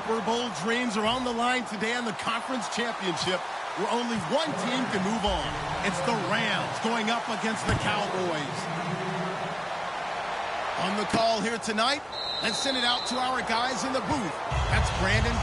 Super Bowl dreams are on the line today in the conference championship, where only one team can move on. It's the Rams going up against the Cowboys. On the call here tonight, let's send it out to our guys in the booth. That's Brandon.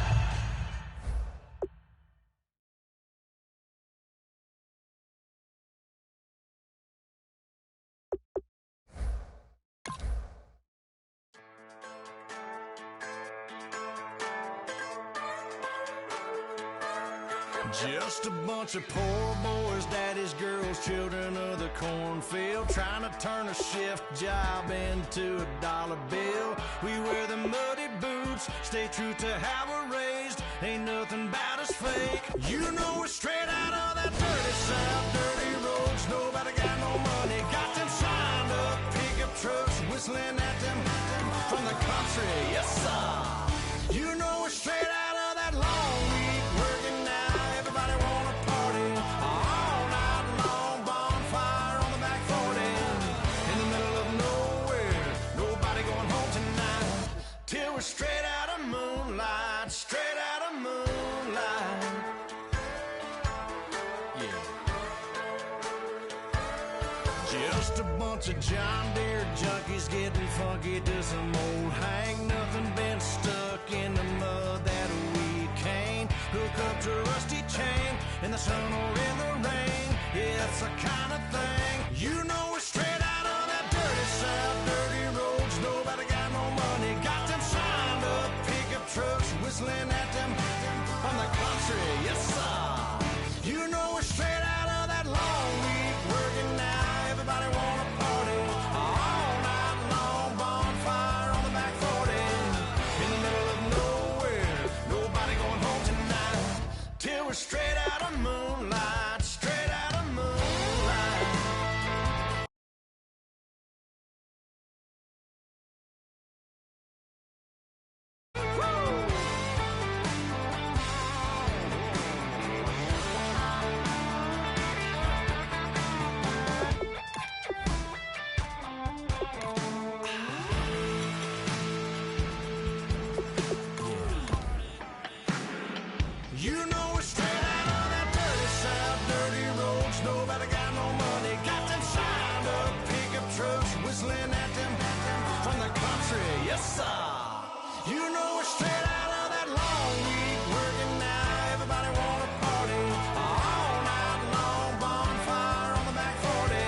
Just a bunch of poor boys, daddies, girls, children of the cornfield, trying to turn a shift job into a dollar bill. We wear the muddy boots, stay true to how we're raised. Ain't nothing about us fake. You know we're straight out of that dirty South, dirty roads. Nobody got no money, got them signed up pickup trucks, whistling at them from the country. Yes, sir. You know we're straight out of that long week working now. Everybody wanna party all night long, bonfire on the back 40, in the middle of nowhere, nobody going home tonight, till we're straight out of moonlight, straight out of moonlight. Yeah. Just a bunch of John Deere junkies getting funky to some old hang, nothing been stuck in the mud that we can't hook up to a rusty chain in the sun or in the rain. Yeah, it's the kind of thing. You know we're straight out of that dirty South, dirty roads. Nobody got no money, got them signed up pickup trucks, whistling at them from the country. Yes, sir. You know we're straight out of that long week working now. Everybody wanna party all night long, bonfire on the back 40, in the middle of nowhere, nobody going home tonight, till we're straight out of moonlight, straight out of moonlight. You know we're straight out of that dirty South, dirty roads. Nobody got no money, got them signed up pickup trucks, whistling at them from the country. Yes, sir. You know we're straight out of that long week working now. Everybody wanna party all night long, bonfire on the back 40,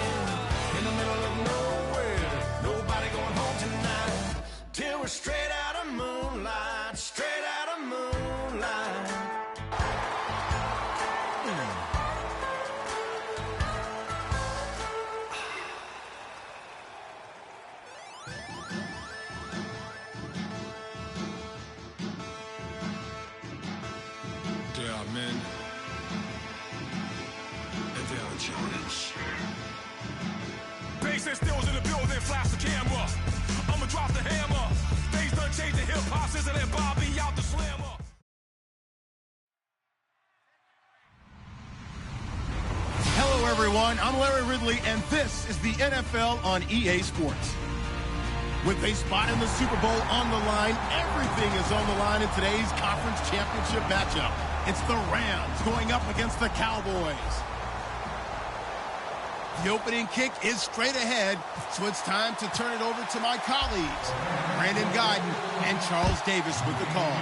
in the middle of nowhere, nobody going home tonight, till we're straight out of moonlight, straight out of moonlight. There are men, and there are giants. Bass and stills in the building, flash the camera. I'ma drop the hammer. Things done changed, the hip-hop since I let Bobby out the slammer. Hello, everyone. I'm Larry Ridley, and this is the NFL on EA Sports. With a spot in the Super Bowl on the line, everything is on the line in today's conference championship matchup. It's the Rams going up against the Cowboys. The opening kick is straight ahead, so it's time to turn it over to my colleagues, Brandon Guyton and Charles Davis with the call.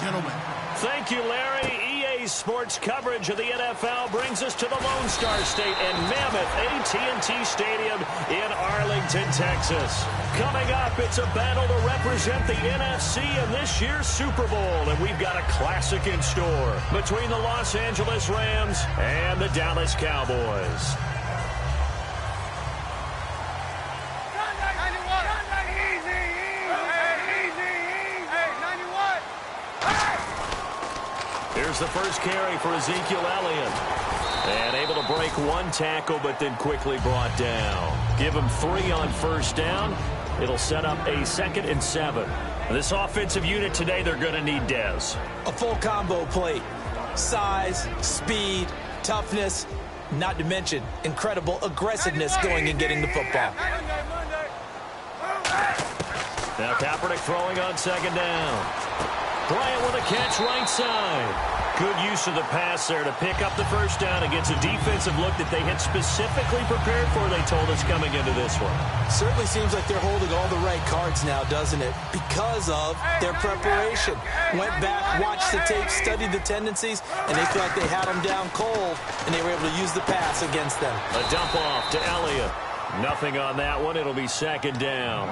Gentlemen. Thank you, Larry. EA Sports coverage of the NFL brings us to the Lone Star State and Mammoth AT&T Stadium in Arlington, Texas. Coming up, it's a battle to represent the NFC in this year's Super Bowl, and we've got a classic in store between the Los Angeles Rams and the Dallas Cowboys. Here's the first carry for Ezekiel Elliott. And able to break one tackle, but then quickly brought down. Give him 3 on first down. It'll set up a 2nd and 7. This offensive unit today, they're going to need Dez. A full combo plate. Size, speed, toughness, not to mention incredible aggressiveness going and getting the football. Now Kaepernick throwing on 2nd down. Bryant with a catch right side. Good use of the pass there to pick up the first down against a defensive look that they had specifically prepared for, they told us, coming into this one. Certainly seems like they're holding all the right cards now, doesn't it? Because of their preparation. Went back, watched the tape, studied the tendencies, and they feel like they had them down cold, and they were able to use the pass against them. A dump off to Elliott. Nothing on that one. It'll be second down.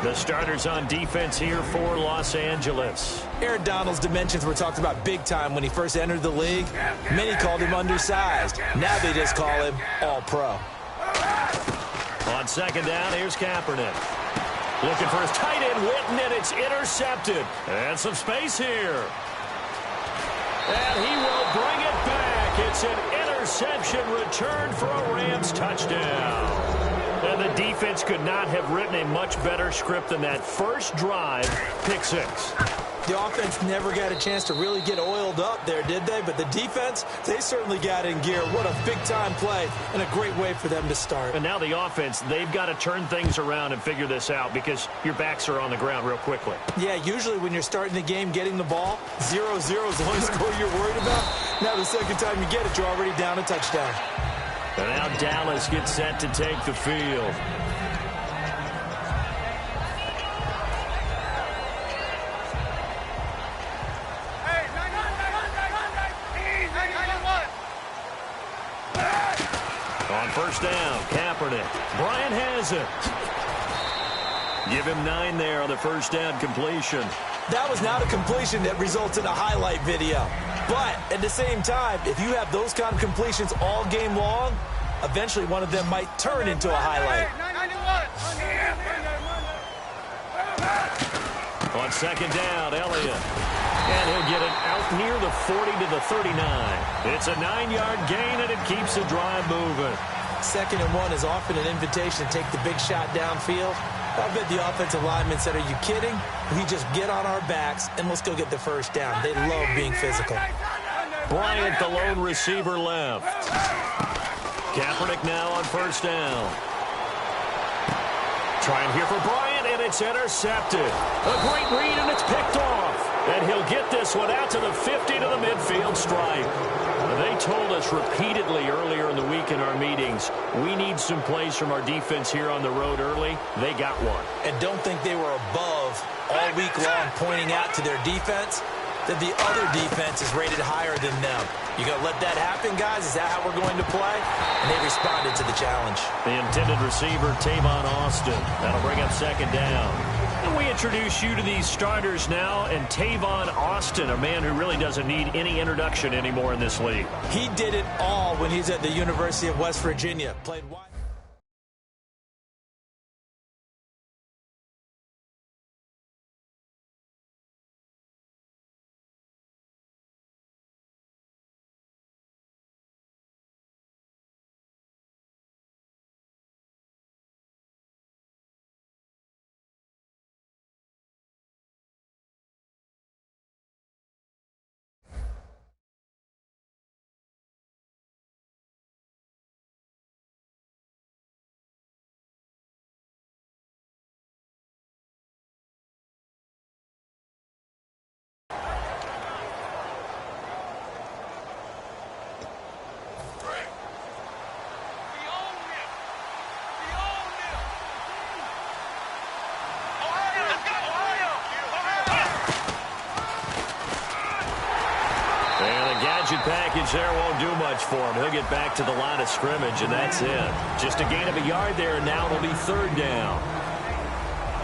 The starters on defense here for Los Angeles. Aaron Donald's dimensions were talked about big time when he first entered the league. Many called him undersized. Now they just call him all-pro. On second down, here's Kaepernick. Looking for his tight end, Witten, and it's intercepted. And some space here. And he will bring it back. It's an interception return for a Rams touchdown. And the defense could not have written a much better script than that first drive, pick six. The offense never got a chance to really get oiled up there, did they? But the defense, they certainly got in gear. What a big-time play and a great way for them to start. And now the offense, they've got to turn things around and figure this out because your backs are on the ground real quickly. Yeah, usually when you're starting the game getting the ball, 0-0 is the only score you're worried about. Now the second time you get it, you're already down a touchdown. And now Dallas gets set to take the field. On first down, Kaepernick. Bryant has it. Give him 9 there on the first down completion. That was not a completion that results in a highlight video. But at the same time, if you have those kind of completions all game long, eventually one of them might turn into a highlight. On second down, Elliott. And he'll get it out near the 40 to the 39. It's a 9-yard gain, and it keeps the drive moving. 2nd and 1 is often an invitation to take the big shot downfield. I bet the offensive lineman said, are you kidding? We just get on our backs, and let's go get the first down. They love being physical. Bryant, the lone receiver, left. Kaepernick now on first down. Trying here for Bryant, and it's intercepted. A great read, and it's picked off. And he'll get this one out to the 50 to the midfield stripe. They told us repeatedly earlier in the week in our meetings, we need some plays from our defense here on the road early. They got one. And don't think they were above all week long pointing out to their defense that the other defense is rated higher than them. You going to let that happen, guys? Is that how we're going to play? And they responded to the challenge. The intended receiver, Tavon Austin. That'll bring up second down. And we introduce you to these starters now, and Tavon Austin, a man who really doesn't need any introduction anymore in this league. He did it all when he's at the University of West Virginia. Played wide. Package there won't do much for him. He'll get back to the line of scrimmage, and that's it. Just a gain of a yard there, and now it'll be third down.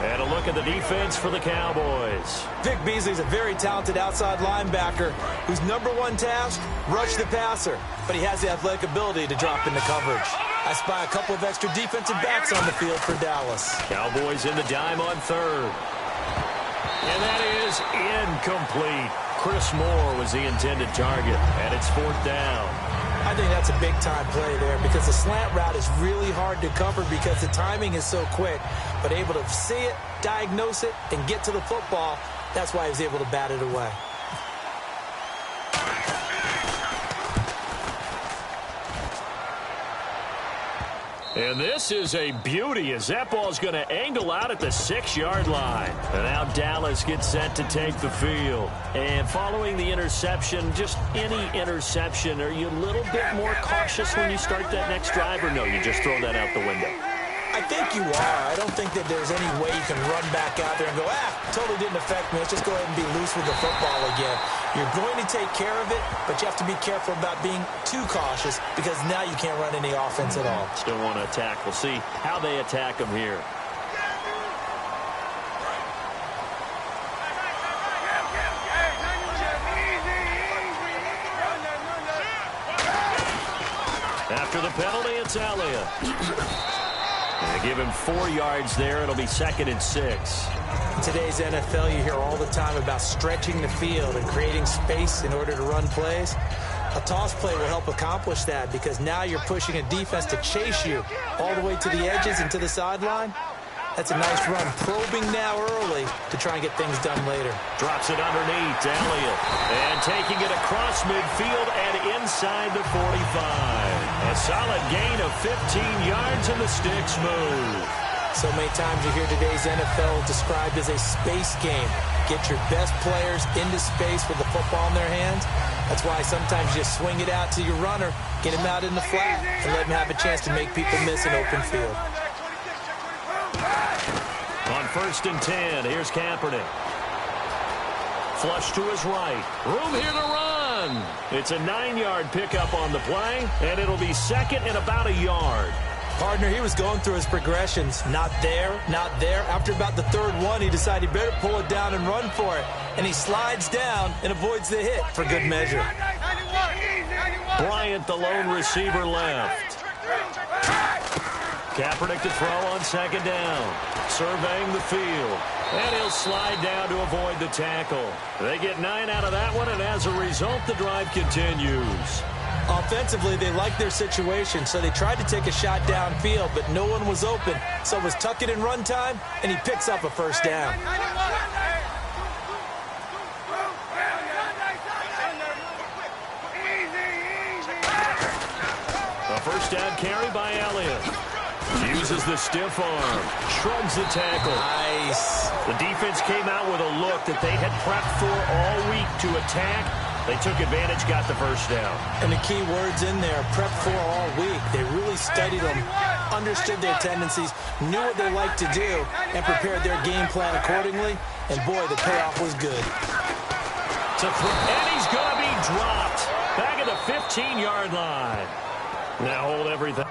And a look at the defense for the Cowboys. Vic Beasley's a very talented outside linebacker whose number one task, rush the passer. But he has the athletic ability to drop into coverage. I spy a couple of extra defensive backs on the field for Dallas. Cowboys in the dime on third. And that is incomplete. Chris Moore was the intended target, and it's fourth down. I think that's a big-time play there because the slant route is really hard to cover because the timing is so quick. But able to see it, diagnose it, and get to the football, that's why he was able to bat it away. And this is a beauty as that ball's going to angle out at the 6-yard line. And now Dallas gets set to take the field. And following the interception, just any interception, are you a little bit more cautious when you start that next drive, or no, you just throw that out the window? I think you are. I don't think that there's any way you can run back out there and go, totally didn't affect me. Let's just go ahead and be loose with the football again. You're going to take care of it, but you have to be careful about being too cautious because now you can't run any offense at all. Still want to attack. We'll see how they attack them here. After the penalty, it's Elliott. They give him 4 yards there. It'll be 2nd and 6. In today's NFL, you hear all the time about stretching the field and creating space in order to run plays. A toss play will help accomplish that because now you're pushing a defense to chase you all the way to the edges and to the sideline. That's a nice run, probing now early to try and get things done later. Drops it underneath to Elliott. And taking it across midfield and inside the 45. A solid gain of 15 yards and the sticks move. So many times you hear today's NFL described as a space game. Get your best players into space with the football in their hands. That's why sometimes you just swing it out to your runner, get him out in the flat, and let him have a chance to make people miss an open field. On 1st and 10, here's Kaepernick. Flush to his right. Room here to run. It's a 9-yard pickup on the play, and it'll be 2nd and about a yard. Partner, he was going through his progressions. Not there, not there. After about the 3rd one, he decided he better pull it down and run for it. And he slides down and avoids the hit for good measure. Bryant, the lone receiver, left. Kaepernick to throw on 2nd down. Surveying the field. And he'll slide down to avoid the tackle. They get 9 out of that one, and as a result, the drive continues. Offensively, they like their situation, so they tried to take a shot downfield, but no one was open. So it was tuck it in run time, and he picks up a 1st down. A 1st down carry by Elliott. Uses the stiff arm. Shrugs the tackle. Nice. The defense came out with a look that they had prepped for all week to attack. They took advantage, got the 1st down. And the key words in there, prep for all week. They really studied them, understood their tendencies, knew what they liked to do, and prepared their game plan accordingly. And boy, the payoff was good. And he's going to be dropped. Back at the 15-yard line. Now hold everything.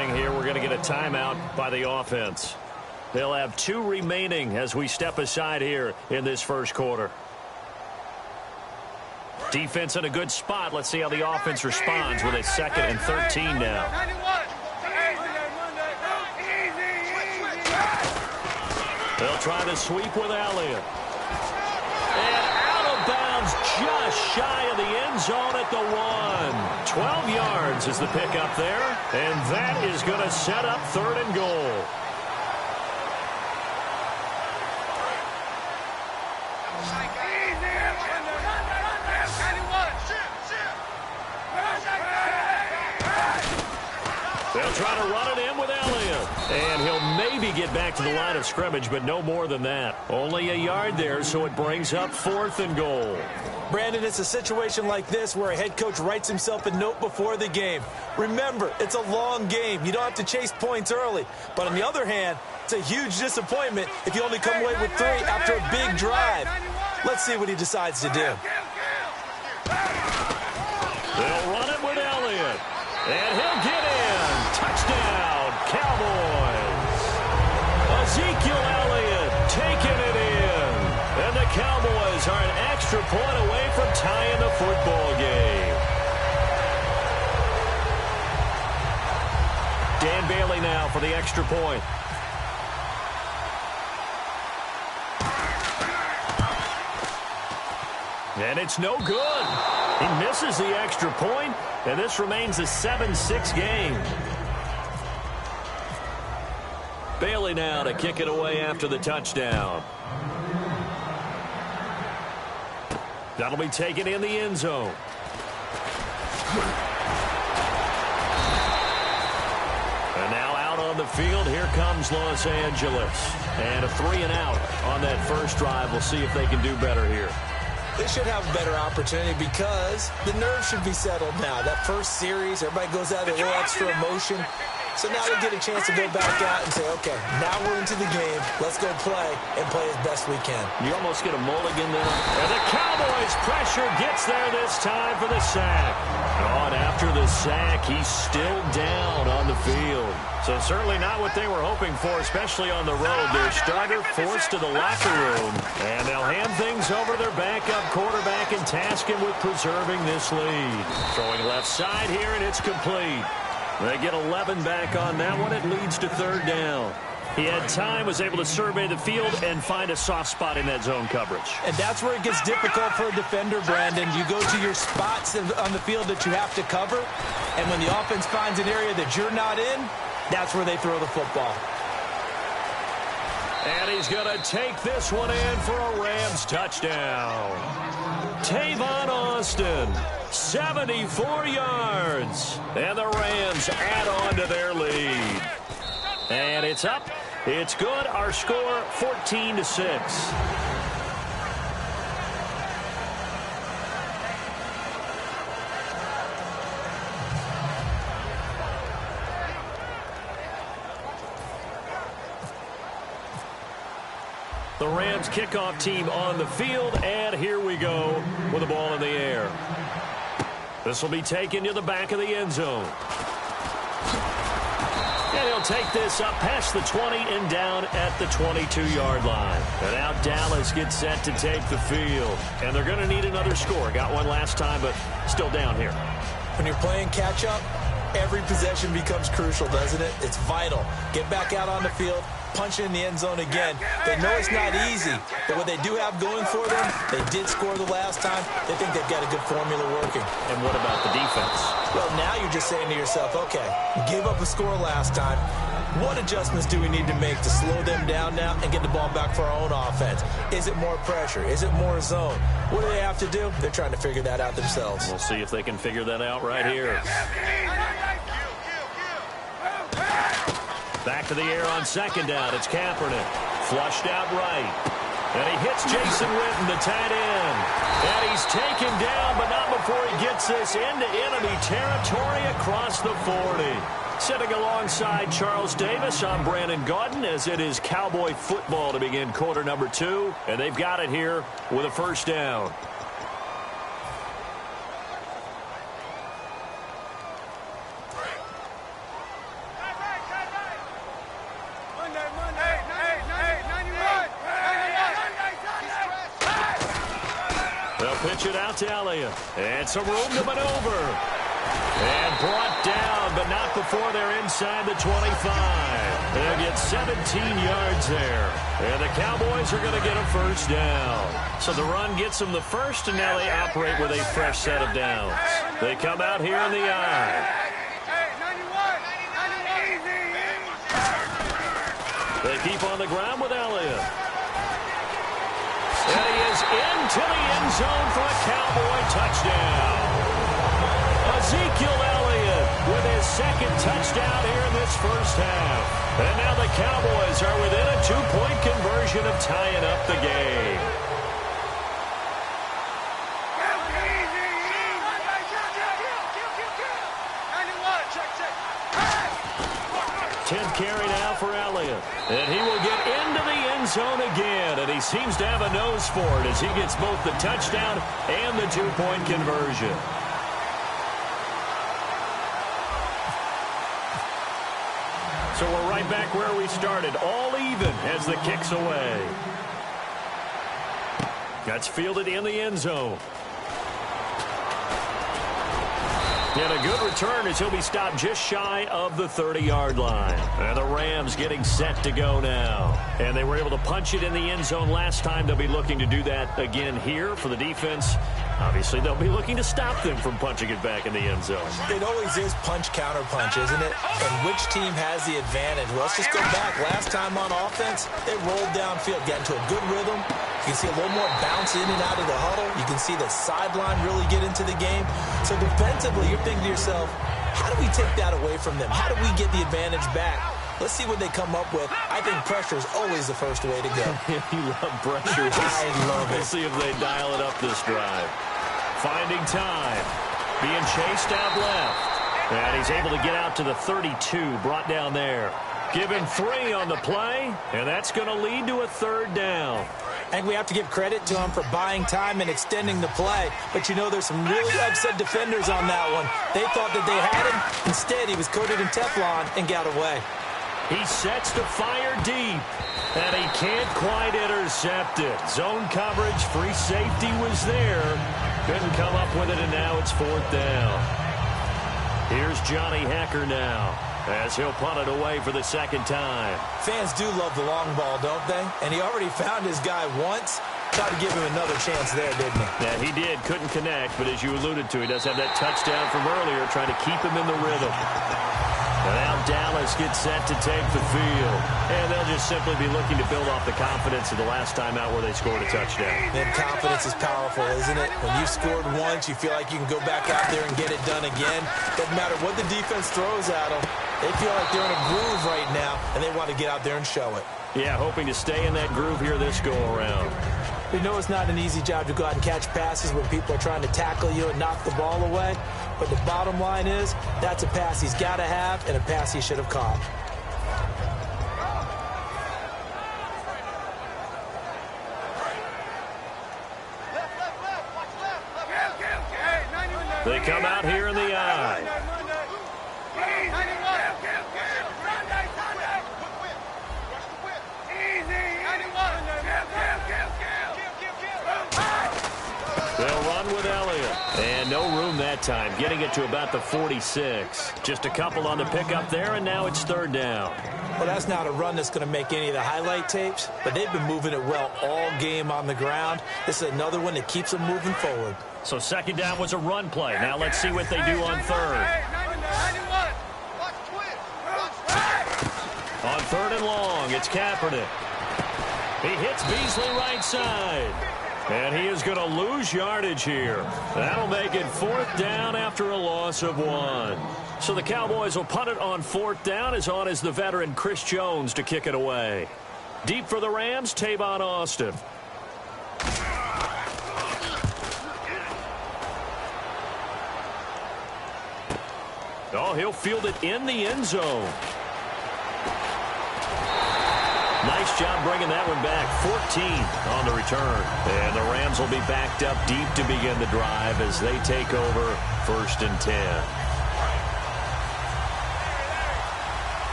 Here, we're going to get a timeout by the offense. They'll have 2 remaining as we step aside here in this 1st quarter. Defense in a good spot. Let's see how the offense responds with a 2nd and 13 now. They'll try to sweep with Elliott. And out of bounds just shy of the end zone at the 1. 12 yards is the pickup there, and that is going to set up 3rd and goal. They'll try to run it in with Elliott. And he'll maybe get back to the line of scrimmage, but no more than that. Only a yard there, so it brings up 4th and goal. Brandon, it's a situation like this where a head coach writes himself a note before the game. Remember, it's a long game. You don't have to chase points early. But on the other hand, it's a huge disappointment if you only come away with 3 after a big drive. Let's see what he decides to do. They'll run it with Elliott. And he'll get in. Touchdown, Cowboys. Ezekiel Elliott taking it in. And the Cowboys are an extra point away from tying the football game. Dan Bailey now for the extra point. And it's no good. He misses the extra point, and this remains a 7-6 game. Bailey now to kick it away after the touchdown. That'll be taken in the end zone. And now out on the field, here comes Los Angeles. And a 3-and-out on that first drive. We'll see if they can do better here. They should have a better opportunity because the nerves should be settled now. That first series, everybody goes out with a little extra emotion. So now they get a chance to go back out and say, okay, now we're into the game. Let's go play and play as best we can. You almost get a mulligan there. And the Cowboys' pressure gets there this time for the sack. Oh, and after the sack, he's still down on the field. So certainly not what they were hoping for, especially on the road. Their starter forced to the locker room. And they'll hand things over to their backup quarterback and task him with preserving this lead. Throwing left side here, and it's complete. They get 11 back on that one. It leads to 3rd down. He had time, was able to survey the field and find a soft spot in that zone coverage. And that's where it gets difficult for a defender, Brandon. You go to your spots on the field that you have to cover, and when the offense finds an area that you're not in, that's where they throw the football. And he's going to take this one in for a Rams touchdown. Tavon Austin, 74 yards. And the Rams add on to their lead. And it's up. It's good. Our score, 14-6. The Rams kickoff team on the field, and here we go with the ball in the air. This will be taken to the back of the end zone. And he'll take this up past the 20 and down at the 22-yard line. And now Dallas gets set to take the field. And they're going to need another score. Got one last time, but still down here. When you're playing catch-up, every possession becomes crucial, doesn't it? It's vital. Get back out on the field, punch it in the end zone again. They know it's not easy, but what they do have going for them, they did score the last time. They think they've got a good formula working. And what about the defense? Well, now you're just saying to yourself, okay, gave up a score last time. What adjustments do we need to make to slow them down now and get the ball back for our own offense? Is it more pressure? Is it more zone? What do they have to do? They're trying to figure that out themselves. We'll see if they can figure that out right here. Back to the air on 2nd down. It's Kaepernick. Flushed out right. And he hits Jason Witten, the tight end. And he's taken down, but not before he gets this into enemy territory across the 40. Sitting alongside Charles Davis, I'm Brandon Gaudin, as it is Cowboy football to begin quarter number 2. And they've got it here with a 1st down. Pitch it out to Elliott. And some room to maneuver. And brought down, but not before they're inside the 25. They'll get 17 yards there. And the Cowboys are going to get a 1st down. So the run gets them the first, and now they operate with a fresh set of downs. They come out here in the eye. They keep on the ground with Elliott. And he is into the end zone for a Cowboy touchdown. Ezekiel Elliott with his second touchdown here in this first half. And now the Cowboys are within a 2-point conversion of tying up the game. 10th carry now for Elliott. And he will get into the end zone again. And he seems to have a nose for it as he gets both the touchdown and the 2-point conversion. So we're right back where we started. All even as the kick's away. That's fielded in the end zone. And a good return as he'll be stopped just shy of the 30-yard line. And the Rams getting set to go now. And they were able to punch it in the end zone last time. They'll be looking to do that again here for the defense. Obviously, they'll be looking to stop them from punching it back in the end zone. It always is punch-counter-punch, isn't it? And which team has the advantage? Well, let's just go back. Last time on offense, they rolled downfield, got into a good rhythm. You can see a little more bounce in and out of the huddle. You can see the sideline really get into the game. So defensively, you're thinking to yourself, how do we take that away from them? How do we get the advantage back? Let's see what they come up with. I think pressure is always the first way to go. You love pressure. I love it. We'll see if they dial it up this drive. Finding time. Being chased out left. And he's able to get out to the 32. Brought down there. Give him 3 on the play. And that's going to lead to a 3rd down. I think we have to give credit to him for buying time and extending the play. But, you know, there's some really upset defenders on that one. They thought that they had him. Instead, he was coated in Teflon and got away. He sets to fire deep. And he can't quite intercept it. Zone coverage, free safety was there. Couldn't come up with it, and now it's 4th down. Here's Johnny Hecker now, as he'll punt it away for the 2nd time. Fans do love the long ball, don't they? And he already found his guy once. Tried to give him another chance there, didn't he? Yeah, he did. Couldn't connect, but as you alluded to, he does have that touchdown from earlier, trying to keep him in the rhythm. And now Dallas gets set to take the field. And they'll just simply be looking to build off the confidence of the last time out where they scored a touchdown. And confidence is powerful, isn't it? When you've scored once, you feel like you can go back out there and get it done again. Doesn't matter what the defense throws at them. They feel like they're in a groove right now, and they want to get out there and show it. Yeah, hoping to stay in that groove here this go-around. We know it's not an easy job to go out and catch passes when people are trying to tackle you and knock the ball away. But the bottom line is, that's a pass he's got to have and a pass he should have caught. They come out here in the eye. They'll run with Elliott. And no room that time, getting it to about the 46. Just a couple on the pickup there, and now it's 3rd down. Well, that's not a run that's going to make any of the highlight tapes, but they've been moving it well all game on the ground. This is another one that keeps them moving forward. So 2nd down was a run play. Now let's see what they do on 3rd. On 3rd and long, it's Kaepernick. He hits Beasley right side. And he is going to lose yardage here. That'll make it 4th down after a loss of 1. So the Cowboys will punt it on 4th down, as on is the veteran Chris Jones to kick it away. Deep for the Rams, Tavon Austin. Oh, he'll field it in the end zone. Nice job bringing that one back. 14 on the return. And the Rams will be backed up deep to begin the drive as they take over 1st and 10.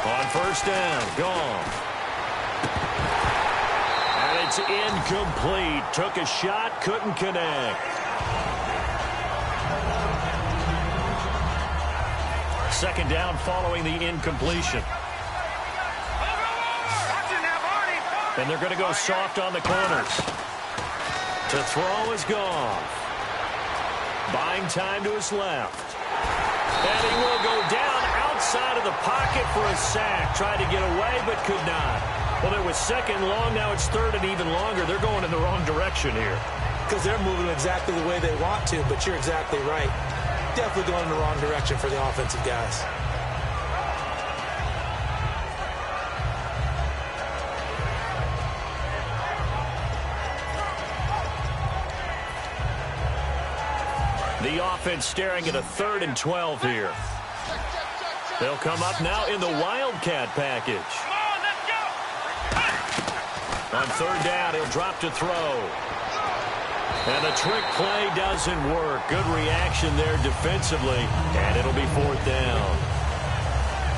On 1st down, gone. And it's incomplete. Took a shot, couldn't connect. 2nd down following the incompletion. And they're going to go soft on the corners. To throw is gone. Buying time to his left. And he will go down outside of the pocket for a sack. Tried to get away, but could not. Well, it was 2nd long. Now it's 3rd and even longer. They're going in the wrong direction here. because they're moving exactly the way they want to, but you're exactly right. Definitely going in the wrong direction for the offensive guys. The offense staring at a 3rd and 12 here. They'll come up now in the Wildcat package. On 3rd down, he'll drop to throw. And the trick play doesn't work. Good reaction there defensively, and it'll be 4th down.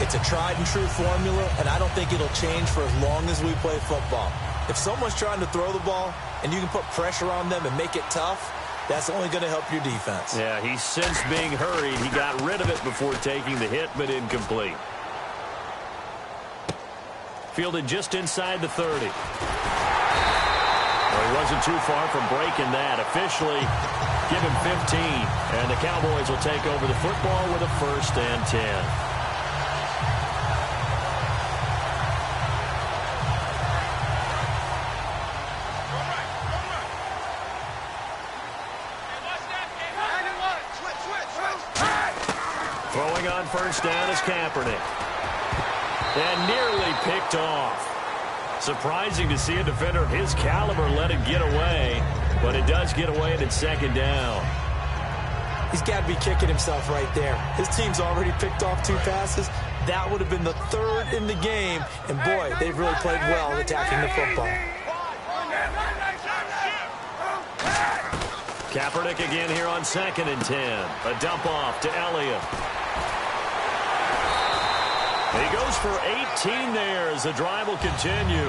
It's a tried-and-true formula, and I don't think it'll change for as long as we play football. If someone's trying to throw the ball and you can put pressure on them and make it tough, that's only going to help your defense. Yeah, he's since being hurried. He got rid of it before taking the hit, but incomplete. Fielded just inside the 30. Well, he wasn't too far from breaking that. Officially, give him 15. And the Cowboys will take over the football with a 1st and 10. Throwing on 1st down is Kaepernick. And nearly picked off. Surprising to see a defender of his caliber let it get away, but it does get away and it's 2nd down. He's got to be kicking himself right there. His team's already picked off 2 passes. That would have been the 3rd in the game, and boy, they've really played well attacking the football. Kaepernick again here on 2nd and 10. A dump off to Elliott. He goes for 18 there as the drive will continue.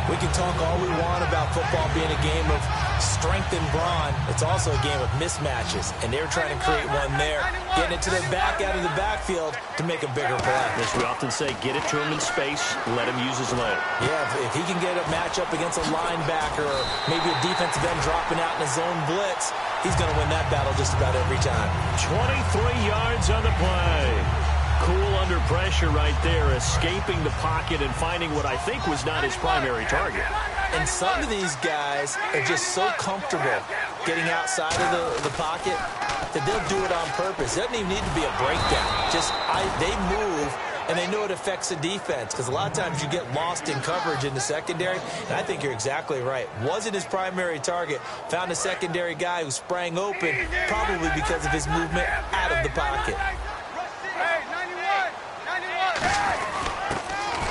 We can talk all we want about football being a game of strength and brawn. It's also a game of mismatches, and they're trying to create one there, getting it to the back out of the backfield to make a bigger play. As we often say, get it to him in space, let him use his leg. Yeah, if he can get a matchup against a linebacker or maybe a defensive end dropping out in a zone blitz, he's going to win that battle just about every time. 23 yards on the play. Cool under pressure right there, escaping the pocket and finding what I think was not his primary target. And some of these guys are just so comfortable getting outside of the pocket that they'll do it on purpose. It doesn't even need to be a breakdown. They move, and they know it affects the defense, because a lot of times you get lost in coverage in the secondary, and I think you're exactly right. Wasn't his primary target. Found a secondary guy who sprang open, probably because of his movement out of the pocket.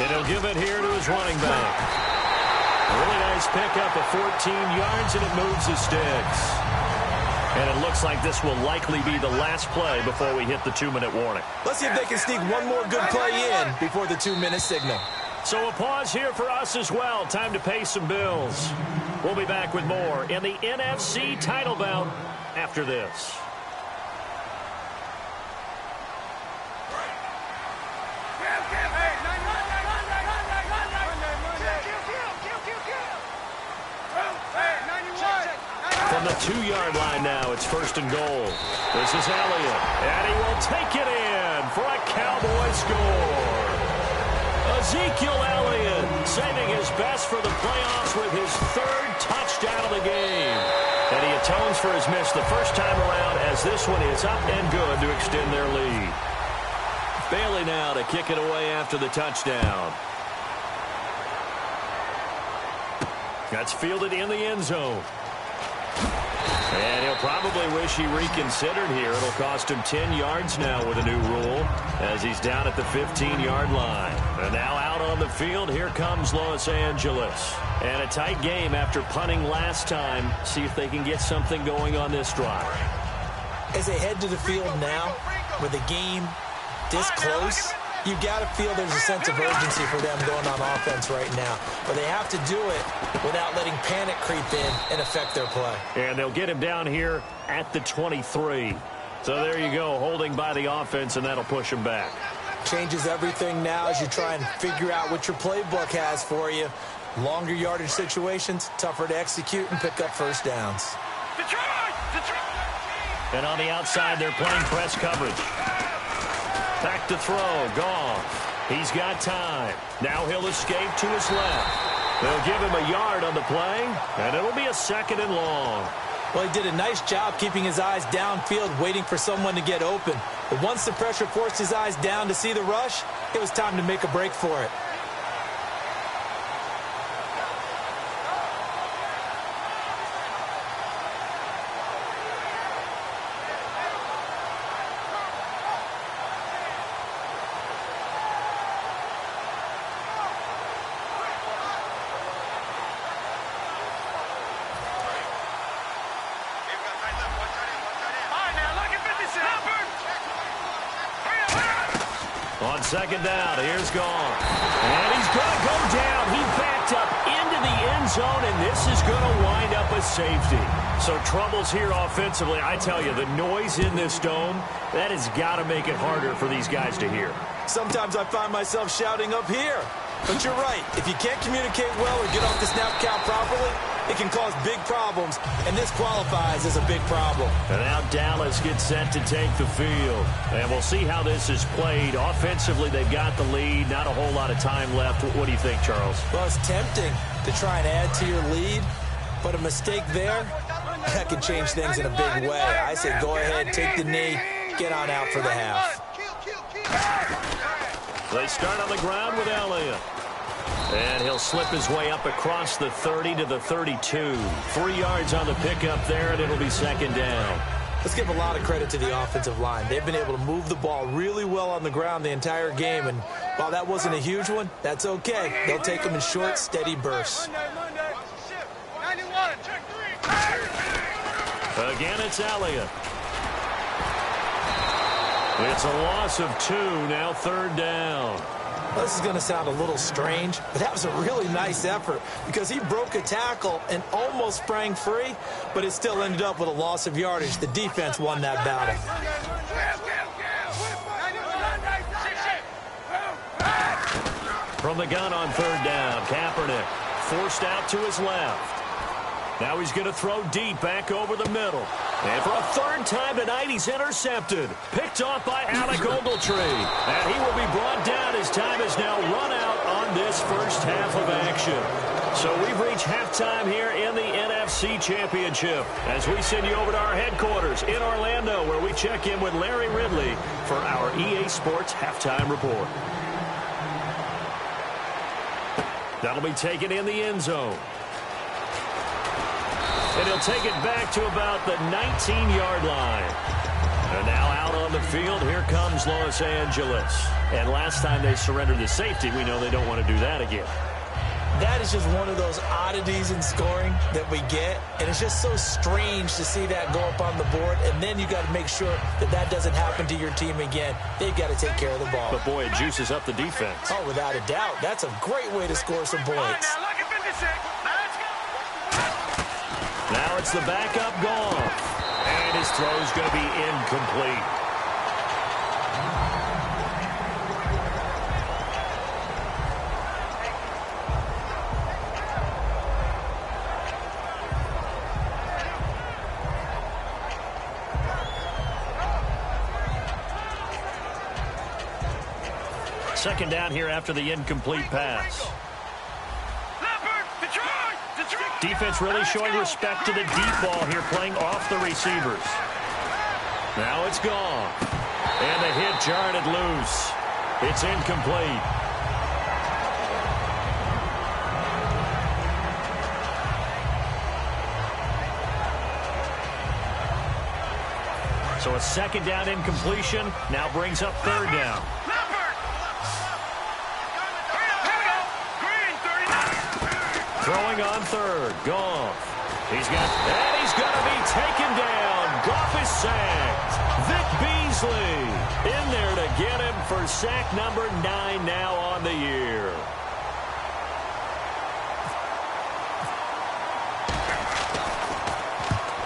And he'll give it here to his running back. Really nice pickup of 14 yards, and it moves the sticks. And it looks like this will likely be the last play before we hit the 2-minute warning. Let's see if they can sneak one more good play in before the 2-minute signal. So a pause here for us as well. Time to pay some bills. We'll be back with more in the NFC title bout after this. From the 2-yard line now, it's 1st and goal. This is Elliott, and he will take it in for a Cowboy score. Ezekiel Elliott saving his best for the playoffs with his 3rd touchdown of the game. And he atones for his miss the first time around, as this one is up and good to extend their lead. Bailey now to kick it away after the touchdown. That's fielded in the end zone. And he'll probably wish he reconsidered here. It'll cost him 10 yards now with a new rule, as he's down at the 15-yard line. And now out on the field, here comes Los Angeles. And a tight game after punting last time. See if they can get something going on this drive. As they head to the field now, with the game this close, you got to feel there's a sense of urgency for them going on offense right now. But they have to do it without letting panic creep in and affect their play. And they'll get him down here at the 23. So there you go, holding by the offense, and that'll push him back. Changes everything now as you try and figure out what your playbook has for you. Longer yardage situations, tougher to execute and pick up 1st downs. And on the outside, they're playing press coverage. Back to throw, Goff. He's got time. Now he'll escape to his left. They'll give him a yard on the play, and it'll be a 2nd and long. Well, he did a nice job keeping his eyes downfield, waiting for someone to get open. But once the pressure forced his eyes down to see the rush, it was time to make a break for it. On second down, here's gone. And he's going to go down. He backed up into the end zone, and this is going to wind up a safety. So troubles here offensively. I tell you, the noise in this dome, that has got to make it harder for these guys to hear. Sometimes I find myself shouting up here. But you're right. If you can't communicate well or get off the snap count properly, it can cause big problems, and this qualifies as a big problem. And now Dallas gets set to take the field. And we'll see how this is played. Offensively, they've got the lead. Not a whole lot of time left. What do you think, Charles? Well, it's tempting to try and add to your lead, but a mistake there, that can change things in a big way. I say go ahead, take the knee, get on out for the half. They start on the ground with Elliott. And he'll slip his way up across the 30 to the 32. 3 yards on the pickup there, and it'll be second down. Let's give a lot of credit to the offensive line. They've been able to move the ball really well on the ground the entire game, and while that wasn't a huge one, that's okay. They'll take them in short, steady bursts. Again, it's Elliott. It's a loss of 2, now third down. Well, this is going to sound a little strange, but that was a really nice effort because he broke a tackle and almost sprang free, but it still ended up with a loss of yardage. The defense won that battle. From the gun on third down, Kaepernick forced out to his left. Now he's going to throw deep back over the middle. And for a third time tonight, he's intercepted. Picked off by Alec Ogletree. And he will be brought down. His time is now run out on this first half of action. So we've reached halftime here in the NFC Championship as we send you over to our headquarters in Orlando, where we check in with Larry Ridley for our EA Sports Halftime Report. That'll be taken in the end zone. And he'll take it back to about the 19-yard line. And now out on the field, here comes Los Angeles. And last time they surrendered the safety, we know they don't want to do that again. That is just one of those oddities in scoring that we get. And it's just so strange to see that go up on the board. And then you got to make sure that that doesn't happen to your team again. They've got to take care of the ball. But, boy, it juices up the defense. Oh, without a doubt. That's a great way to score some points. Now it's the backup Goff. And his throw's going to be incomplete. Second down here after the incomplete pass. Defense really showing respect to the deep ball here, playing off the receivers. Now it's gone. And the hit jarred it loose. It's incomplete. So a second down incompletion now brings up third down. Throwing on third, Goff. He's going to be taken down. Goff is sacked. Vic Beasley in there to get him for sack number 9 now on the year.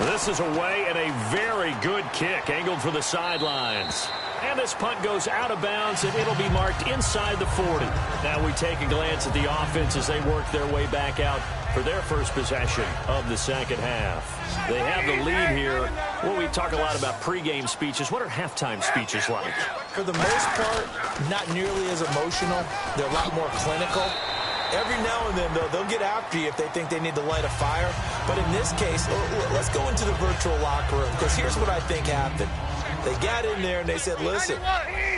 This is away and a very good kick angled for the sidelines. And this punt goes out of bounds, and it'll be marked inside the 40. Now we take a glance at the offense as they work their way back out for their first possession of the second half. They have the lead here. Well, we talk a lot about pregame speeches. What are halftime speeches like? For the most part, not nearly as emotional. They're a lot more clinical. Every now and then, though, they'll get after you if they think they need to light a fire. But in this case, let's go into the virtual locker room, because here's what I think happened. They got in there and they said, listen,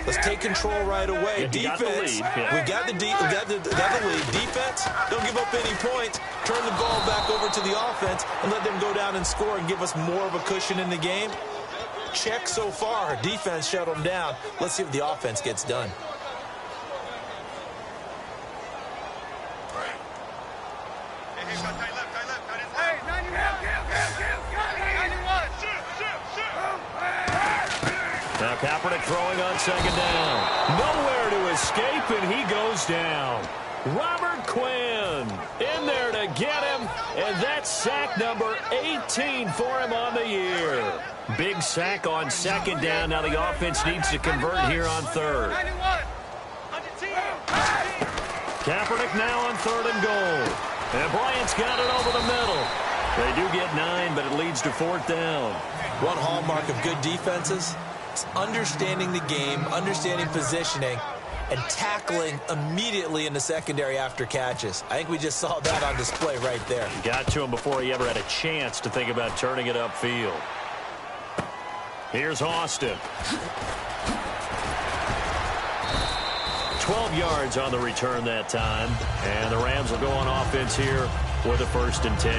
let's take control right away. Defense, we got the lead. Defense, don't give up any points. Turn the ball back over to the offense and let them go down and score and give us more of a cushion in the game. Check so far. Defense shut them down. Let's see if the offense gets done. Now Kaepernick throwing on second down. Nowhere to escape, and he goes down. Robert Quinn in there to get him, and that's sack number 18 for him on the year. Big sack on second down. Now the offense needs to convert here on third. Kaepernick now on third and goal. And Bryant's got it over the middle. They do get 9, but it leads to fourth down. One hallmark of good defenses is understanding the game, understanding positioning, and tackling immediately in the secondary after catches. I think we just saw that on display right there. Got to him before he ever had a chance to think about turning it upfield. Here's Austin. 12 yards on the return that time. And the Rams will go on offense here with a 1st and 10.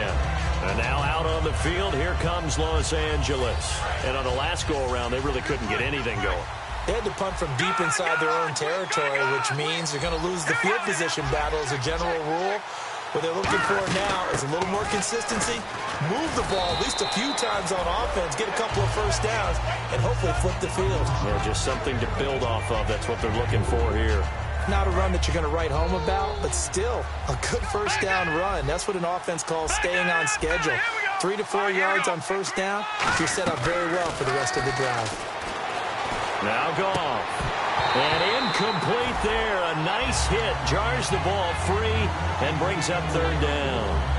And now out on the field, here comes Los Angeles. And on the last go-around, they really couldn't get anything going. They had to punt from deep inside their own territory, which means they're going to lose the field position battle as a general rule. What they're looking for now is a little more consistency, move the ball at least a few times on offense, get a couple of first downs, and hopefully flip the field. Yeah, just something to build off of. That's what they're looking for here. Not a run that you're going to write home about, but still a good first down run. That's what an offense calls staying on schedule. 3 to 4 yards on first down, you're set up very well for the rest of the drive. Now Goff. And incomplete there. A nice hit. Jars the ball free and brings up third down.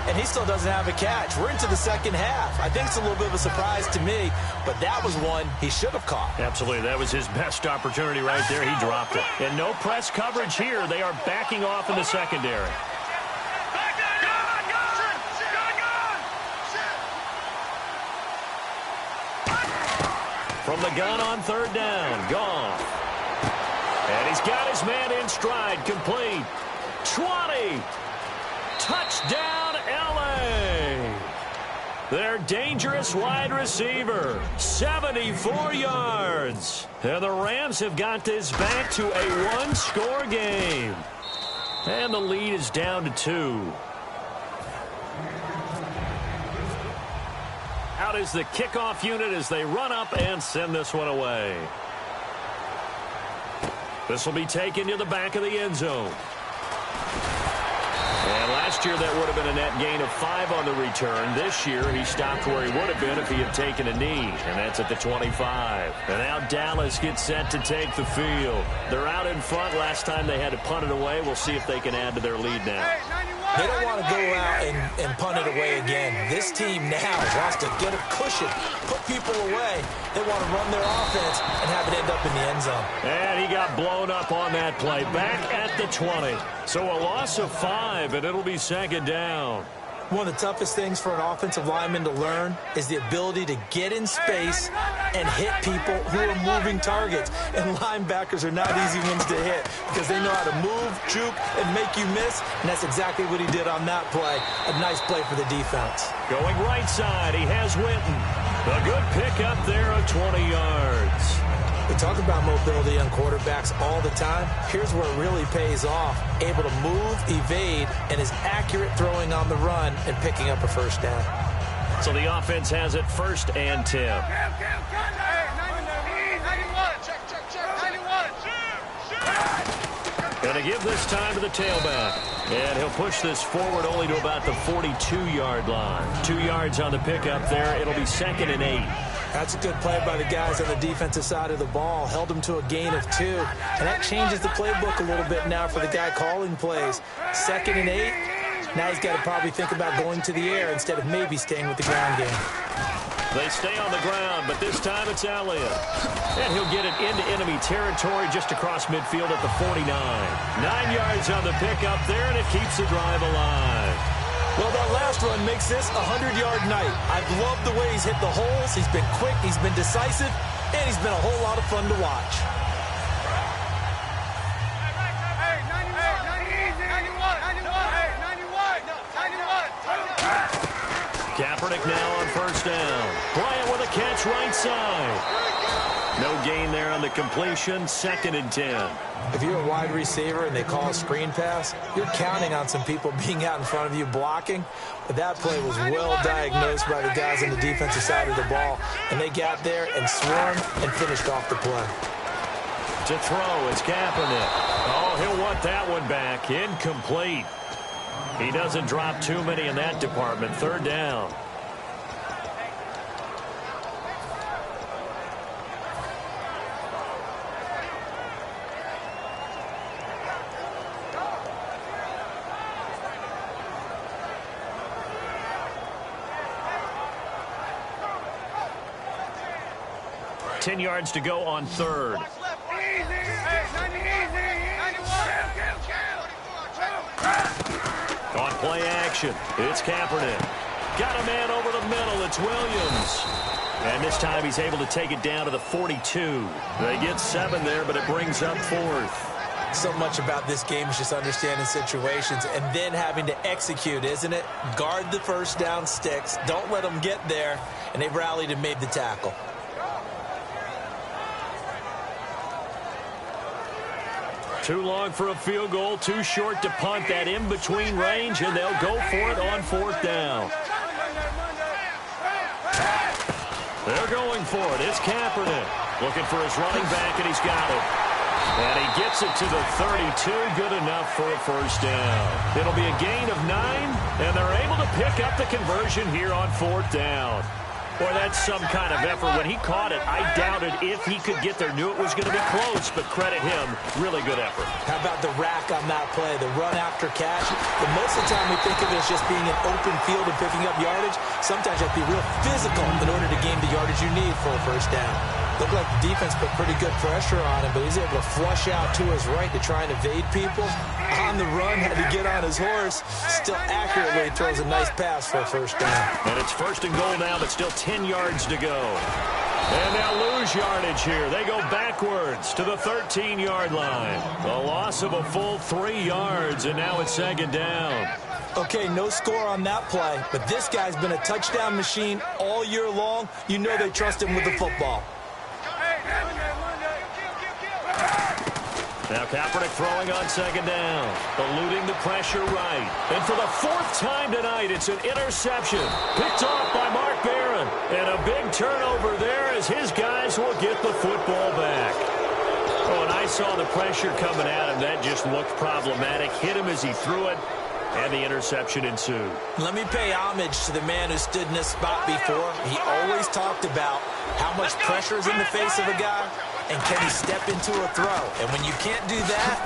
And he still doesn't have a catch. We're into the second half. I think it's a little bit of a surprise to me, but that was one he should have caught. Absolutely. That was his best opportunity right there. He dropped it. And no press coverage here. They are backing off in the secondary. From the gun on third down, Goff. And he's got his man in stride, complete. 20. Touchdown, L.A. Their dangerous wide receiver, 74 yards. And the Rams have got this back to a one-score game. And the lead is down to 2. Out is the kickoff unit as they run up and send this one away. This will be taken to the back of the end zone. And last year that would have been a net gain of 5 on the return. This year he stopped where he would have been if he had taken a knee, and that's at the 25. And now Dallas gets set to take the field. They're out in front. Last time they had to punt it away. We'll see if they can add to their lead now. They don't want to go out and punt it away again. This team now wants to get a cushion, put people away. They want to run their offense and have it end up in the end zone. And he got blown up on that play. Back at the 20. So a loss of 5, and it'll be second down. One of the toughest things for an offensive lineman to learn is the ability to get in space and hit people who are moving targets. And linebackers are not easy ones to hit because they know how to move, juke, and make you miss. And that's exactly what he did on that play. A nice play for the defense. Going right side, he has Witten. A good pickup there of 20 yards. We talk about mobility on quarterbacks all the time. Here's where it really pays off. Able to move, evade, and is accurate throwing on the run and picking up a first down. So the offense has it 1st and 10. Going to give this time to the tailback. And he'll push this forward only to about the 42-yard line. 2 yards on the pickup there. It'll be 2nd and 8. That's a good play by the guys on the defensive side of the ball. Held them to a gain of 2. And that changes the playbook a little bit now for the guy calling plays. 2nd and 8. Now he's got to probably think about going to the air instead of maybe staying with the ground game. They stay on the ground, but this time it's Elliott. And he'll get it into enemy territory just across midfield at the 49. 9 yards on the pickup there, and it keeps the drive alive. Well, that last run makes this a 100-yard night. I've loved the way he's hit the holes. He's been quick, he's been decisive, and he's been a whole lot of fun to watch. Kaepernick now on first down. Bryant with a catch right side. No gain there on the completion. 2nd and 10. If you're a wide receiver and they call a screen pass, you're counting on some people being out in front of you blocking. But that play was well diagnosed by the guys on the defensive side of the ball. And they got there and swarmed and finished off the play. To throw, it's Kaepernick. Oh, he'll want that one back. Incomplete. He doesn't drop too many in that department. 3rd down. Ten yards to go on 3rd. On play action, it's Kaepernick. Got a man over the middle, it's Williams. And this time he's able to take it down to the 42. They get 7 there, but it brings up 4th. So much about this game is just understanding situations and then having to execute, isn't it? Guard the first down sticks. Don't let them get there. And they've rallied and made the tackle. Too long for a field goal, too short to punt. That in-between range, and they'll go for it on 4th down. They're going for it. It's Kaepernick looking for his running back, and he's got it. And he gets it to the 32. Good enough for a first down. It'll be a gain of 9, and they're able to pick up the conversion here on 4th down. Boy, that's some kind of effort. When he caught it, I doubted if he could get there. Knew it was going to be close, but credit him. Really good effort. How about the rack on that play, the run after catch? But most of the time we think of it as just being an open field and picking up yardage. Sometimes you have to be real physical in order to gain the yardage you need for a first down. Looked like the defense put pretty good pressure on him, but he's able to flush out to his right to try and evade people. On the run, had to get on his horse. Still accurately throws a nice pass for a first down. And it's 1st and goal now, but still 10 yards to go. And they'll lose yardage here. They go backwards to the 13-yard line. A loss of a full 3 yards, and now it's 2nd down. Okay, no score on that play, but this guy's been a touchdown machine all year long. You know they trust him with the football. Now Kaepernick throwing on 2nd down, eluding the pressure right. And for the 4th time tonight, it's an interception. Picked off by Mark Barron. And a big turnover there as his guys will get the football back. Oh, and I saw the pressure coming at him. That just looked problematic. Hit him as he threw it, and the interception ensued. Let me pay homage to the man who stood in this spot before. He always talked about how much pressure is in the face of a guy. And can he step into a throw? And when you can't do that,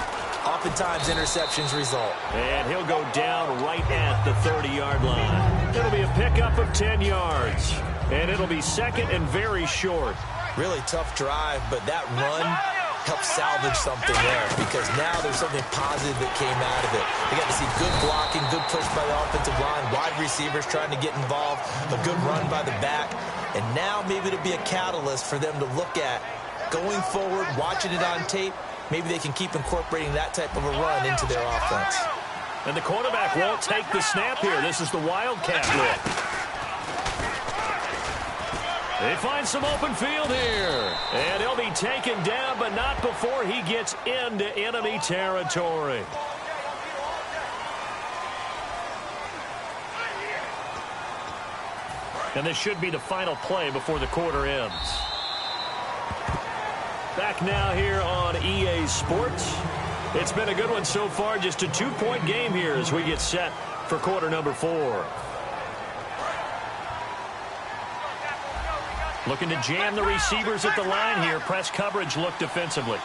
oftentimes interceptions result. And he'll go down right at the 30-yard line. It'll be a pickup of 10 yards. And it'll be 2nd and very short. Really tough drive, but that run helped salvage something there because now there's something positive that came out of it. They got to see good blocking, good push by the offensive line, wide receivers trying to get involved, a good run by the back. And now maybe it'll be a catalyst for them to look at going forward, watching it on tape. Maybe they can keep incorporating that type of a run into their offense. And the quarterback won't take the snap here. This is the Wildcat look. They find some open field here. And he'll be taken down, but not before he gets into enemy territory. And this should be the final play before the quarter ends. Back now here on EA Sports. It's been a good one so far. Just a 2-point game here as we get set for quarter number 4. Looking to jam the receivers at the line here. Press coverage look defensively.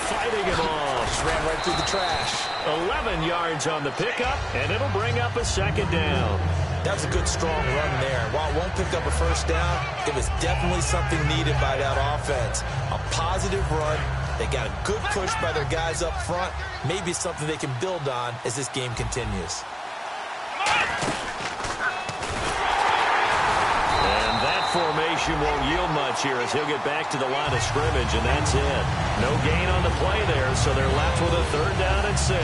Fighting him off. Just ran right through the trash. 11 yards on the pickup, and it'll bring up a 2nd down. That was a good, strong run there. While it won't pick up a first down, it was definitely something needed by that offense. A positive run. They got a good push by their guys up front. Maybe something they can build on as this game continues. And that formation won't yield much here as he'll get back to the line of scrimmage, and that's it. No gain on the play there, so they're left with a 3rd down and 6.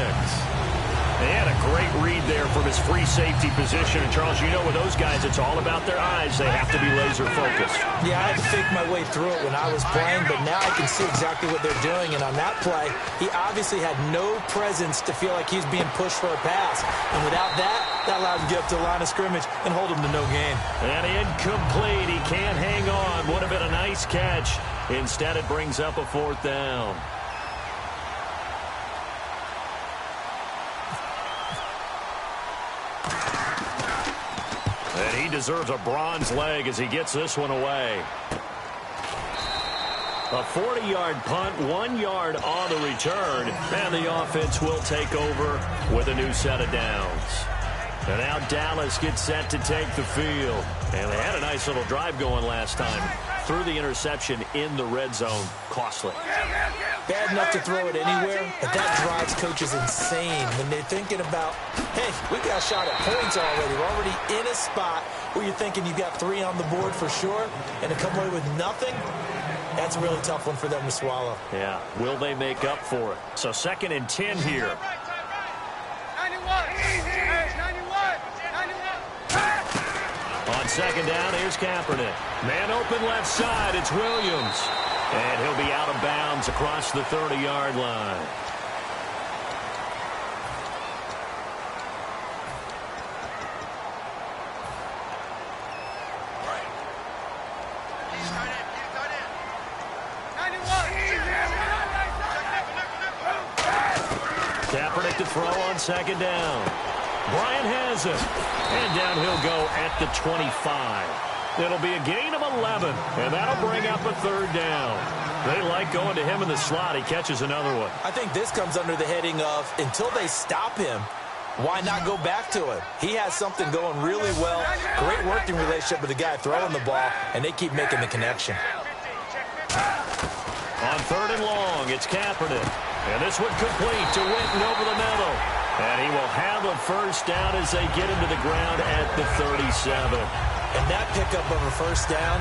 They had a great read there from his free safety position. And, Charles, you know with those guys, it's all about their eyes. They have to be laser-focused. Yeah, I had to fake my way through it when I was playing, but now I can see exactly what they're doing. And on that play, he obviously had no presence to feel like he's being pushed for a pass. And without that, that allowed him to get up to the line of scrimmage and hold him to no gain. And incomplete. He can't hang on. Would have been a nice catch. Instead, it brings up a 4th down. And he deserves a bronze leg as he gets this one away. A 40-yard punt, 1 yard on the return, and the offense will take over with a new set of downs. And now Dallas gets set to take the field. And they had a nice little drive going last time. Threw the interception in the red zone. Costly. Bad enough to throw it anywhere, but that drives coaches insane when they're thinking about, hey, we got a shot at points already. We're already in a spot where you're thinking you've got 3 on the board for sure, and to come away with nothing, that's a really tough one for them to swallow. Yeah, will they make up for it? So 2nd and 10 here. On 2nd down, here's Kaepernick. Man open left side, it's Williams. And he'll be out of bounds across the 30-yard line. Kaepernick to throw on 2nd down. Bryant has it. And down he'll go at the 25. It'll be a gain of 11, and that'll bring up a 3rd down. They like going to him in the slot. He catches another one. I think this comes under the heading of, until they stop him, why not go back to him? He has something going really well. Great working relationship with the guy throwing the ball, and they keep making the connection. On 3rd and long, it's Kaepernick. And this one complete to Witten over the middle. And he will have a 1st down as they get him to the ground at the 37. And that pickup of a 1st down,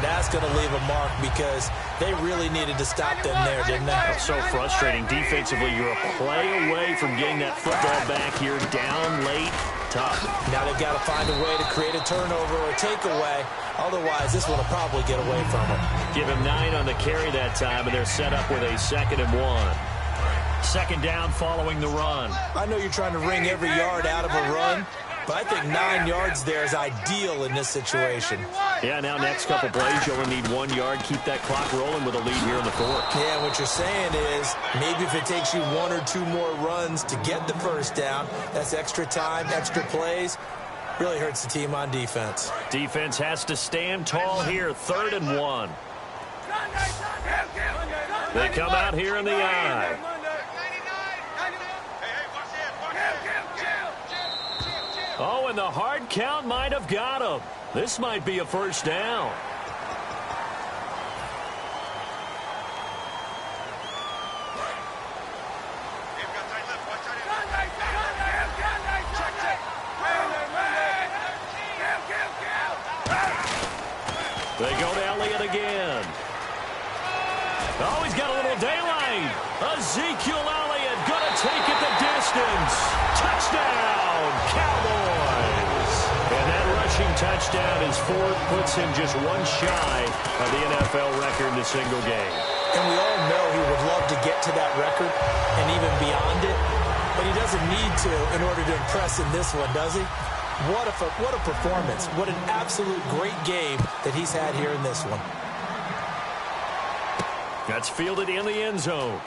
that's going to leave a mark because they really needed to stop them there, didn't they? It's so frustrating. Defensively, you're a play away from getting that football back here down late. Tough. Now they've got to find a way to create a turnover or a takeaway. Otherwise, this one will probably get away from them. Give him 9 on the carry that time, and they're set up with a 2nd and 1. 2nd down following the run. I know you're trying to wring every yard out of a run, but I think 9 yards there is ideal in this situation. Yeah, now next couple plays, you only need 1 yard. Keep that clock rolling with a lead here in the 4th. Yeah, what you're saying is maybe if it takes you 1 or 2 more runs to get the 1st down, that's extra time, extra plays. Really hurts the team on defense. Defense has to stand tall here. 3rd and 1. They come out here in the eye. Oh, and the hard count might have got him. This might be a 1st down. They go to Elliott again. Oh, he's got a little daylight. Ezekiel Elliott going to take it the distance. Touchdown, Cowboys. And that rushing touchdown is 4. Puts him just 1 shy of the NFL record in a single game. And we all know he would love to get to that record and even beyond it. But he doesn't need to in order to impress in this one, does he? What a performance. What an absolute great game that he's had here in this one. That's fielded in the end zone.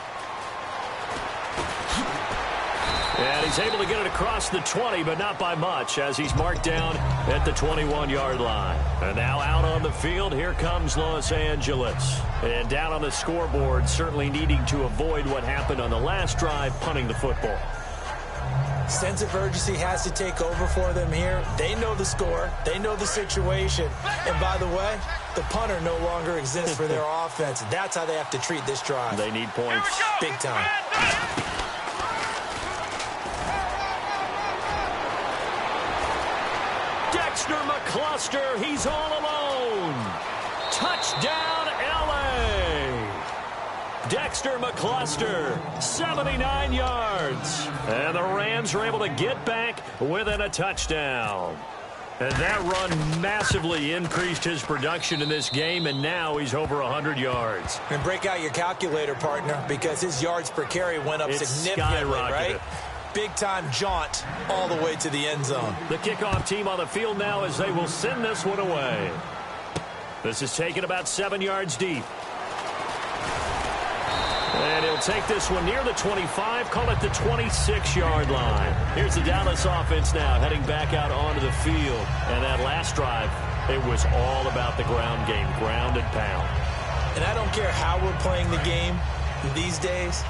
And he's able to get it across the 20, but not by much, as he's marked down at the 21-yard line. And now out on the field, here comes Los Angeles. And down on the scoreboard, certainly needing to avoid what happened on the last drive, punting the football. Sense of urgency has to take over for them here. They know the score. They know the situation. And by the way, the punter no longer exists for their offense. That's how they have to treat this drive. They need points. Big time. Dexter McCluster, he's all alone. Touchdown, L.A. Dexter McCluster, 79 yards. And the Rams are able to get back within a touchdown. And that run massively increased his production in this game, and now he's over 100 yards. And break out your calculator, partner, because his yards per carry went up significantly, right? Big-time jaunt all the way to the end zone. The kickoff team on the field now as they will send this one away. This is taken about 7 yards deep. And he'll take this one near the 25, call it the 26-yard line. Here's the Dallas offense now heading back out onto the field. And that last drive, it was all about the ground game, ground and pound. And I don't care how we're playing the game these days,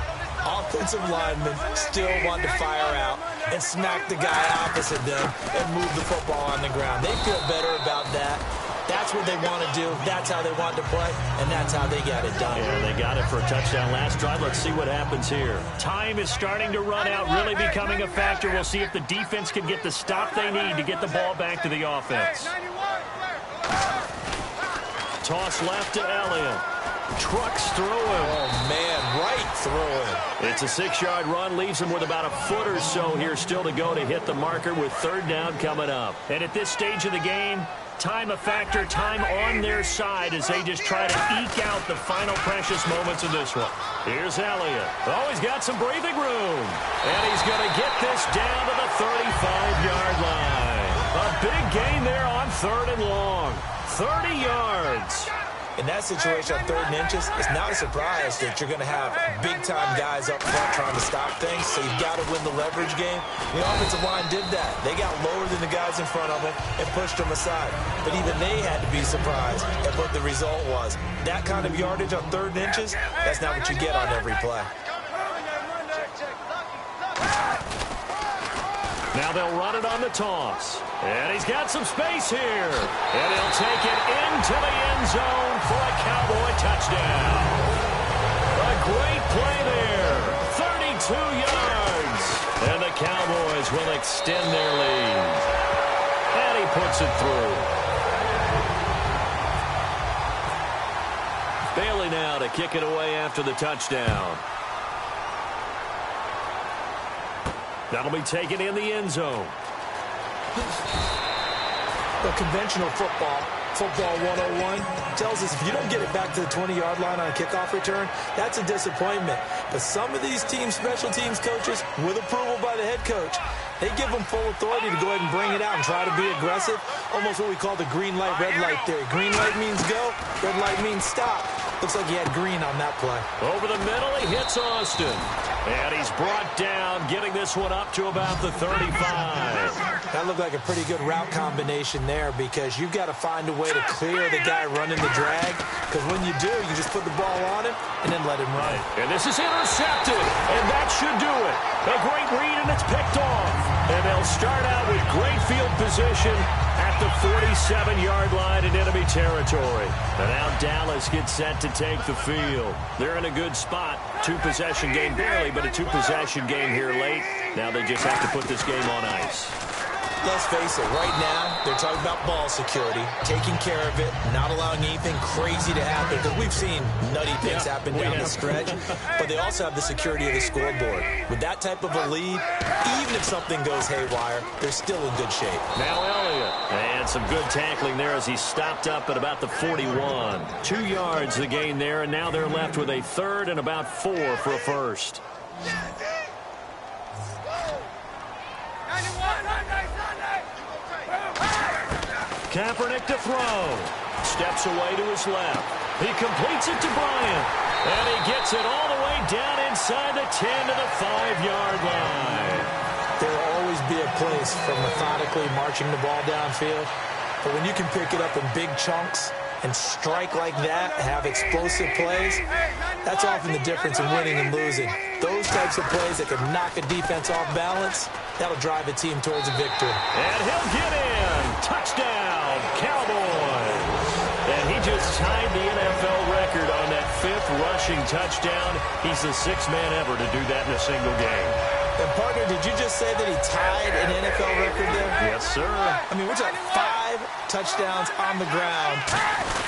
offensive linemen still want to fire out and smack the guy opposite them and move the football on the ground. They feel better about that. That's what they want to do. That's how they want to play, and that's how they got it done. Yeah, they got it for a touchdown last drive. Let's see what happens here. Time is starting to run out, really becoming a factor. We'll see if the defense can get the stop they need to get the ball back to the offense. Toss left to Elliott. Trucks through him. Oh, man, right through him. It's a 6-yard run, leaves him with about a foot or so here still to go to hit the marker with third down coming up. And at this stage of the game, time a factor, time on their side as they just try to eke out the final precious moments of this one. Here's Elliott. Oh, he's got some breathing room. And he's going to get this down to the 35-yard line. A big gain there on third and long. 30 yards. In that situation on 3rd and inches, it's not a surprise that you're going to have big-time guys up front trying to stop things, so you've got to win the leverage game. The offensive line did that. They got lower than the guys in front of them and pushed them aside. But even they had to be surprised at what the result was. That kind of yardage on 3rd and inches, that's not what you get on every play. Now they'll run it on the toss. And he's got some space here. And he'll take it into the end zone for a Cowboy touchdown. A great play there. 32 yards. And the Cowboys will extend their lead. And he puts it through. Bailey now to kick it away after the touchdown. That'll be taken in the end zone. The conventional football 101, tells us if you don't get it back to the 20-yard line on a kickoff return, that's a disappointment. But some of these teams, special teams coaches, with approval by the head coach, they give them full authority to go ahead and bring it out and try to be aggressive. Almost what we call the green light, red light theory. Green light means go, red light means stop. Looks like he had green on that play. Over the middle, he hits Austin. And he's brought down, getting this one up to about the 35. That looked like a pretty good route combination there because you've got to find a way to clear the guy running the drag. Because when you do, you just put the ball on him and then let him run. And this is intercepted, and that should do it. A great read, and it's picked off. And they'll start out with great field position at the 47-yard line in enemy territory. And now Dallas gets set to take the field. They're in a good spot. Two-possession game barely, but a two-possession game here late. Now they just have to put this game on ice. Let's face it, right now, they're talking about ball security, taking care of it, not allowing anything crazy to happen, because we've seen nutty things happen down the stretch, but they also have the security of the scoreboard. With that type of a lead, even if something goes haywire, they're still in good shape. Now Elliott, and some good tackling there as he stopped up at about the 41. 2 yards the gain there, and now they're left with a third and about 4 for a first. Kaepernick to throw. Steps away to his left. He completes it to Bryant. And he gets it all the way down inside the 10 to the 5-yard line. There will always be a place for methodically marching the ball downfield. But when you can pick it up in big chunks and strike like that, have explosive plays, that's often the difference in winning and losing. Those types of plays that can knock a defense off balance, that'll drive a team towards a victory. And he'll get in. Touchdown, Cowboys. And he just tied the NFL record on that 5th rushing touchdown. He's the 6th man ever to do that in a single game. And, partner, did you just say that he tied an NFL record there? Yes, sir. I mean, we're talking 5 touchdowns on the ground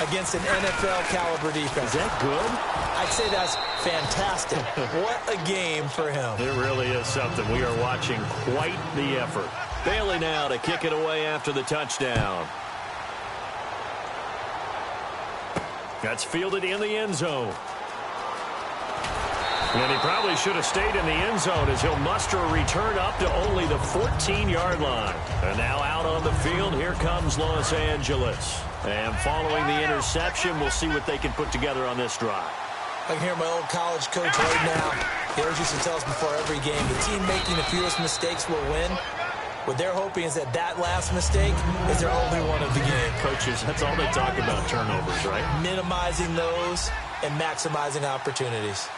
against an NFL-caliber defense. Is that good? I'd say that's fantastic. What a game for him. It really is something. We are watching quite the effort. Bailey now to kick it away after the touchdown. That's fielded in the end zone. And he probably should have stayed in the end zone as he'll muster a return up to only the 14-yard line. And now out on the field, here comes Los Angeles. And following the interception, we'll see what they can put together on this drive. I can hear my old college coach right now. He always used to tell us before every game, the team making the fewest mistakes will win. What they're hoping is that that last mistake is their only one of the game. Coaches, that's all they talk about, turnovers, right? Minimizing those and maximizing opportunities.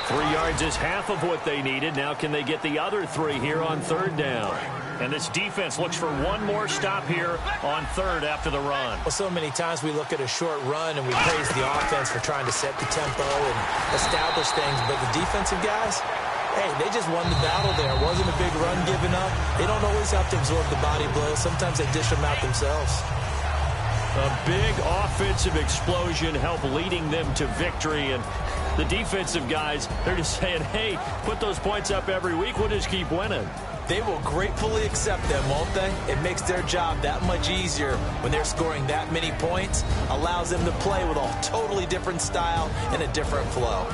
3 yards is half of what they needed. Now can they get the other 3 here on 3rd down? And this defense looks for one more stop here on 3rd after the run. Well, so many times we look at a short run and we praise the offense for trying to set the tempo and establish things. But the defensive guys, hey, they just won the battle there. It wasn't a big run given up. They don't always have to absorb the body blows. Sometimes they dish them out themselves. A big offensive explosion helped leading them to victory. And the defensive guys, they're just saying, hey, put those points up every week. We'll just keep winning. They will gratefully accept them, won't they? It makes their job that much easier when they're scoring that many points. Allows them to play with a totally different style and a different flow.